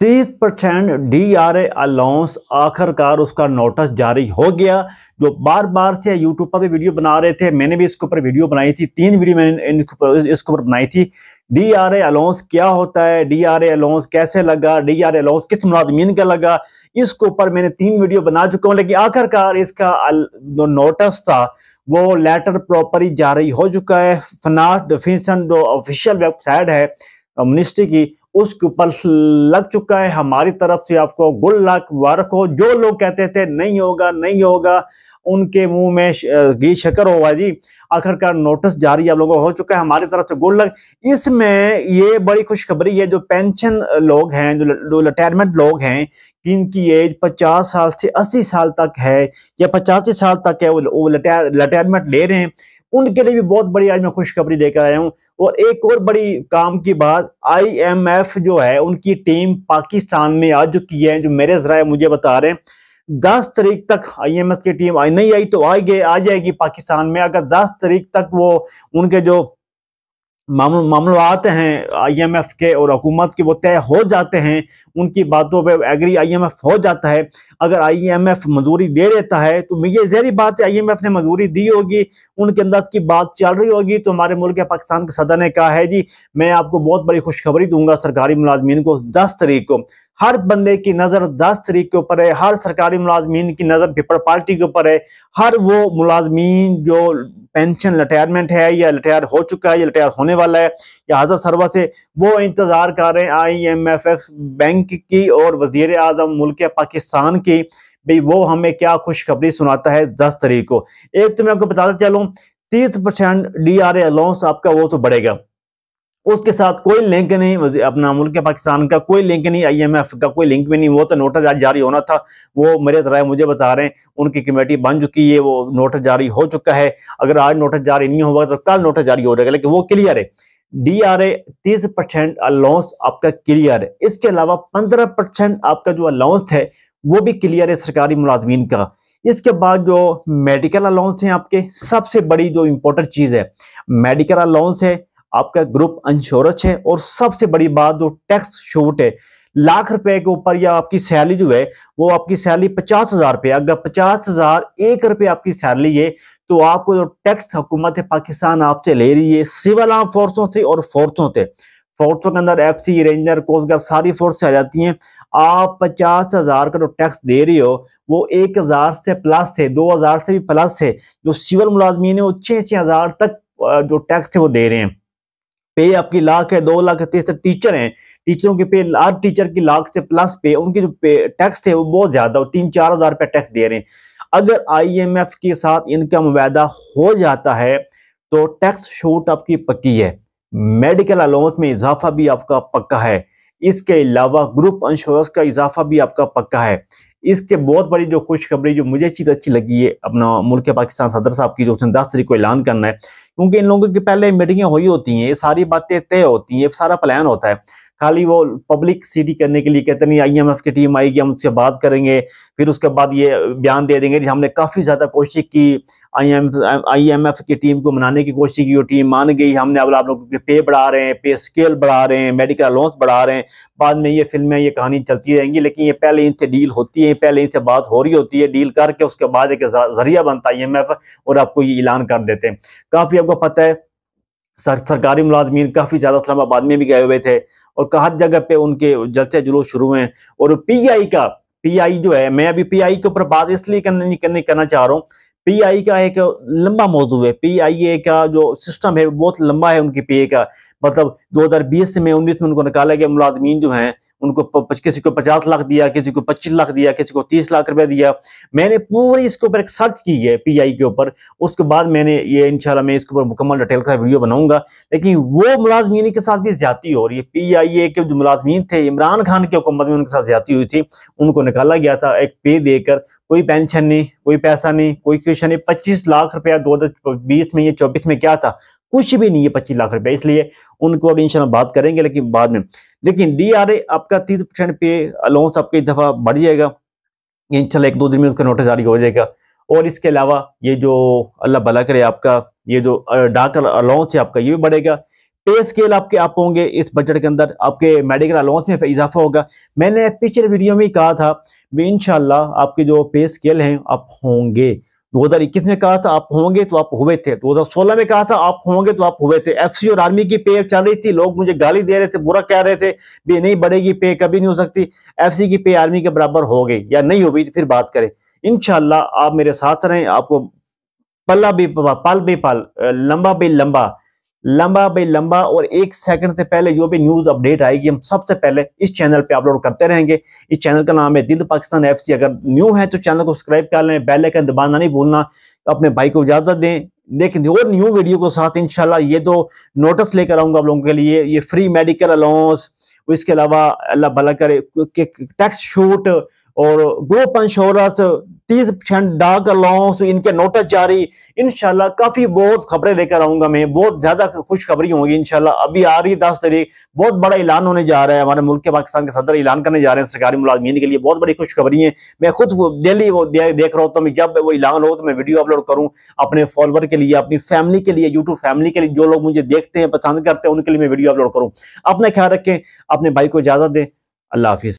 30% DRA allowance आखिरकार उसका notice जारी हो गया। जो बार बार से यूट्यूब पर भी वीडियो बना रहे थे, मैंने भी इसके ऊपर वीडियो बनाई थी, 3 वीडियो मैंने इसके ऊपर बनाई थी। DRA अलाउंस क्या होता है, DRA अलाउंस कैसे लगा, DRA अलाउंस किस मुलाजमीन का लगा, इसके ऊपर मैंने 3 वीडियो बना चुका हूँ। लेकिन आखिरकार इसका जो नोटिस था वो लेटर प्रॉपरली जारी हो चुका है। फाइनेंस डिफिशन जो ऑफिशियल वेबसाइट है मिनिस्ट्री की, उसके ऊपर लग चुका है। हमारी तरफ से आपको गुड लक, मुबारक हो। जो लोग कहते थे नहीं होगा नहीं होगा, उनके मुंह में घी शक्कर होगा जी। आखिरकार नोटिस जारी आप लोगों को हो चुका है, हमारी तरफ से गुड लक। इसमें ये बड़ी खुशखबरी है, जो पेंशन लोग हैं, जो रिटायरमेंट लोग हैं, जिनकी एज 50 साल से 80 साल तक है या 85 साल तक है, वो रिटायरमेंट ले रहे हैं, उनके लिए भी बहुत बड़ी आज मैं खुशखबरी लेकर आया हूँ। और एक और बड़ी काम की बात, IMF जो है उनकी टीम पाकिस्तान में आ चुकी है, जो मेरे जराए मुझे बता रहे हैं 10 तारीख तक IMF की टीम नहीं आई तो आ जाएगी पाकिस्तान में। अगर 10 तारीख तक वो उनके जो मामलात हैं IMF के और हुकूमत के वो तय हो जाते हैं, उनकी बातों पे एग्री IMF हो जाता है, अगर IMF मंजूरी दे देता है तो ये ज़ाहिर बात है IMF ने मंजूरी दी होगी, उनके अंदर की बात चल रही होगी। तो हमारे मुल्क के पाकिस्तान के सदर ने कहा है जी मैं आपको बहुत बड़ी खुशखबरी दूंगा सरकारी मुलाजमीन को। 10 तारीख को हर बंदे की नज़र 10 तारीख के ऊपर है, हर सरकारी मुलाजमीन की नज़र पीपल पार्टी के ऊपर है। हर वो मुलाजमीन जो पेंशन रिटायरमेंट है या रिटायर हो चुका है या रिटायर होने वाला है या हाजिर सर्विस है, वो इंतजार कर रहे हैं IMF बैंक की और वजीर आजम मुल्क पाकिस्तान की, भाई वो हमें क्या खुशखबरी सुनाता है 10 तारीख को। एक तो मैं आपको बताता चलूं, 30% DRA अलाउंस आपका वो तो बढ़ेगा, उसके साथ कोई लिंक नहीं, अपना मुल्क पाकिस्तान का कोई लिंक नहीं, IMF का कोई लिंक भी नहीं। वो तो नोटिस आज जारी होना था, वो मेरे जराए मुझे बता रहे हैं उनकी कमेटी बन चुकी है, वो नोटिस जारी हो चुका है। अगर आज नोटिस जारी नहीं होगा तो कल नोटिस जारी हो जाएगा, लेकिन वो क्लियर है। DRA 30% अलाउंस आपका क्लियर है। इसके अलावा 15% आपका जो अलाउंस है वो भी क्लियर है सरकारी मुलाजमीन का। इसके बाद जो मेडिकल अलाउंस है आपके, सबसे बड़ी जो इंपॉर्टेंट चीज है मेडिकल अलाउंस है, आपका ग्रुप इंश्योरेंस है, और सबसे बड़ी बात जो टैक्स छूट है, लाख रुपए के ऊपर या आपकी सैलरी जो है वो आपकी सैलरी 50,000 रुपये, अगर 50,001 रुपये आपकी सैलरी है तो आपको जो टैक्स हुकूमत पाकिस्तान आपसे ले रही है सिविल आर्म फोर्सों से और फोर्सों से, फोर्सों के अंदर FC, रेंजर, कोस्ट गार्ड सारी फोर्स आ जाती हैं। आप 50,000 का जो टैक्स दे रही हो वो 1,000 से प्लस है, 2,000 से भी प्लस है। जो सिविल मुलाजमीन है वो 6,000 तक जो टैक्स है वो दे रहे हैं। पे आपकी लाख है, 2 लाख, 30 टीचर हैं, टीचरों के पे हर टीचर की लाख से प्लस पे, उनकी जो पे टैक्स है वो बहुत ज्यादा, 3-4 हजार रुपये टैक्स दे रहे हैं। अगर IMF के साथ इनका मुवादा हो जाता है तो टैक्स छूट आपकी पक्की है, मेडिकल अलाउंस में इजाफा भी आपका पक्का है, इसके अलावा ग्रुप इंश्योरेंस का इजाफा भी आपका पक्का है। इसके बहुत बड़ी जो खुशखबरी जो मुझे चीज़ अच्छी लगी है अपना मुल्क पाकिस्तान सदर साहब की, जो उसने 10 तारीख को ऐलान करना है, क्योंकि इन लोगों की पहले मीटिंगें हुई होती हैं, ये सारी बातें तय होती हैं, सारा प्लान होता है, खाली वो पब्लिक सिटी करने के लिए कहते नहीं IMF की टीम आएगी हम उससे बात करेंगे, फिर उसके बाद ये बयान दे देंगे हमने काफ़ी ज़्यादा कोशिश की IMF की टीम को मनाने की कोशिश की, वो टीम मान गई, हमने अब आप लोगों के पे बढ़ा रहे हैं, पे स्केल बढ़ा रहे हैं, मेडिकल अलाउंस बढ़ा रहे हैं। बाद में ये फिल्में ये कहानी चलती रहेंगी, लेकिन ये पहले इनसे डील होती है, पहले इनसे बात हो रही होती है, डील करके उसके बाद एक जरिया बनता है IMF और आपको ये ऐलान कर देते हैं। काफ़ी आपको पता है सरकारी मुलाजमीन काफ़ी ज़्यादा इस्लामाबाद में भी गए हुए थे और हर जगह पे उनके जलसे जुलूस शुरू हैं। और PI जो है, मैं अभी PI के ऊपर बात इसलिए करना चाह रहा हूँ, PI का एक लंबा मौजू है, PIA का जो सिस्टम है बहुत लंबा है उनकी PA का, मतलब 2020 में 19 में उनको निकाला गया, मुलाजमीन जो हैं उनको किसी को 50 लाख दिया, किसी को 25 लाख दिया, किसी को 30 लाख रुपए दिया। मैंने पूरी इसके ऊपर एक सर्च की है PI के ऊपर, उसके बाद मैंने ये इंशाल्लाह मैं इसके ऊपर मुकम्मल डिटेल का वीडियो बनाऊंगा। लेकिन वो मुलाजमीन के साथ भी ज्यादती हो रही है। PIA के जो मुलाजमीन थे इमरान खान की हुकूमत में उनके साथ ज्यादती हुई थी, उनको निकाला गया था एक पे देकर, कोई पेंशन नहीं, कोई पैसा नहीं, कोई क्वेश्चन नहीं। 25 लाख रुपया 2020 में, ये 24 में क्या था, कुछ भी नहीं है 25 लाख रुपए, इसलिए उनको अब इंशाल्लाह बात करेंगे लेकिन बाद में। लेकिन DRA आपका 30% पे अलाउंस आपका इस दफा बढ़ जाएगा इंशाल्लाह, 1-2 दिन में उसका नोटिस जारी हो जाएगा। और इसके अलावा ये जो अल्लाह भला करे आपका ये जो डाक अलाउंस है आपका ये भी बढ़ेगा। पे स्केल आपके अप होंगे इस बजट के अंदर, आपके मेडिकल अलाउंस में इजाफा होगा। मैंने पिछले वीडियो में कहा था भी इंशाल्लाह आपके जो पे स्केल हैं अप होंगे। 2021 में कहा था आप होंगे तो आप हुए थे, 2016 में कहा था आप होंगे तो आप हुए थे। एफसी और आर्मी की पे चल रही थी, लोग मुझे गाली दे रहे थे, बुरा कह रहे थे भी नहीं बढ़ेगी पे, कभी नहीं हो सकती। एफसी की पे आर्मी के बराबर हो गई या नहीं हो गई फिर बात करें। इंशाल्लाह आप मेरे साथ रहें, आपको पल भी पल, लंबा भी लंबा, लंबा भी लंबा और 1 सेकंड से पहले जो भी न्यूज अपडेट आएगी हम सबसे पहले इस चैनल पे अपलोड करते रहेंगे। इस चैनल का नाम है दिल पाकिस्तान एफसी। अगर न्यू है तो चैनल को सब्सक्राइब कर लें, बेल आइकन दबाना नहीं भूलना। अपने भाई को इजाजत दें, लेकिन और न्यू वीडियो के साथ इंशाल्लाह ये दो नोटिस लेकर आऊंगा आप लोगों के लिए। ये फ्री मेडिकल अलाउंस, इसके अलावा अल्लाह भला करे टैक्स छूट और ग्रुप इंश्योरेंस, 30% डाक अलाउंस, इनके नोटिस जारी। इंशाल्लाह काफी बहुत खबरें लेकर आऊंगा मैं, बहुत ज्यादा खुशखबरी होंगी इंशाल्लाह। अभी आ रही 10 तारीख, बहुत बड़ा ऐलान होने जा रहा है, हमारे मुल्क के पाकिस्तान के सदर ऐलान करने जा रहे हैं सरकारी मुलाजमीन के लिए, बहुत बड़ी खुशखबरी है। मैं खुद डेली वो देख रहा होता हूँ, जब वो ऐलान हो तो मैं वीडियो अपलोड करूँ अपने फॉलोअर के लिए, अपनी फैमिली के लिए, यूट्यूब फैमिली के लिए, जो लोग मुझे देखते हैं पसंद करते हैं उनके लिए मैं वीडियो अपलोड करूँ। अपना ख्याल रखें, अपने भाई को इजाजत दें, अल्लाह हाफिज।